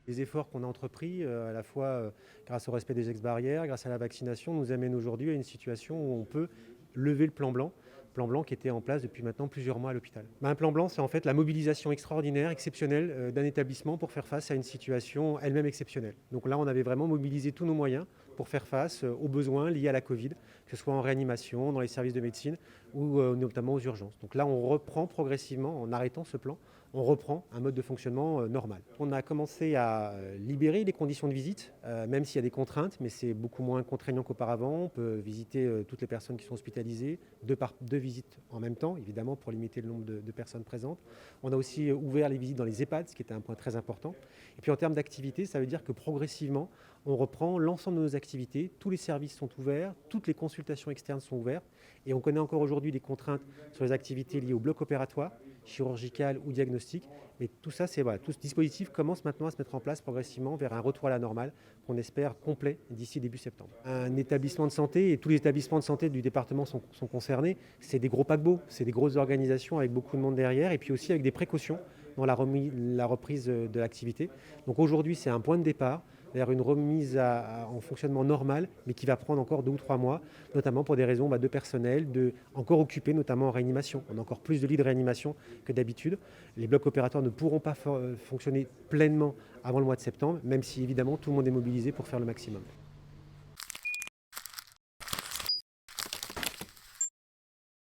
Les efforts qu'on a entrepris, à la fois grâce au respect des gestes barrières, grâce à la vaccination, nous amènent aujourd'hui à une situation où on peut lever le plan blanc qui était en place depuis maintenant plusieurs mois à l'hôpital. Un plan blanc, c'est en fait la mobilisation extraordinaire, exceptionnelle d'un établissement pour faire face à une situation elle-même exceptionnelle. Donc là, on avait vraiment mobilisé tous nos moyens pour faire face aux besoins liés à la Covid, que ce soit en réanimation, dans les services de médecine ou notamment aux urgences. Donc là, on reprend progressivement, en arrêtant ce plan, on reprend un mode de fonctionnement normal. On a commencé à libérer les conditions de visite, même s'il y a des contraintes, mais c'est beaucoup moins contraignant qu'auparavant. On peut visiter toutes les personnes qui sont hospitalisées, deux visites en même temps, évidemment, pour limiter le nombre de personnes présentes. On a aussi ouvert les visites dans les EHPAD, ce qui était un point très important. Et puis en termes d'activité, ça veut dire que progressivement, on reprend l'ensemble de nos activités, tous les services sont ouverts, toutes les consultations externes sont ouvertes, et on connaît encore aujourd'hui des contraintes sur les activités liées au bloc opératoire, chirurgical ou diagnostic. Mais tout ça, tout ce dispositif commence maintenant à se mettre en place progressivement vers un retour à la normale qu'on espère complet d'ici début septembre. Un établissement de santé, et tous les établissements de santé du département sont concernés, c'est des gros paquebots, c'est des grosses organisations avec beaucoup de monde derrière, et puis aussi avec des précautions dans la reprise de l'activité. Donc aujourd'hui, c'est un point de départ vers une remise en fonctionnement normal, mais qui va prendre encore 2 ou 3 mois, notamment pour des raisons de personnel, encore occupés, notamment en réanimation. On a encore plus de lits de réanimation que d'habitude. Les blocs opératoires ne pourront pas fonctionner pleinement avant le mois de septembre, même si évidemment tout le monde est mobilisé pour faire le maximum.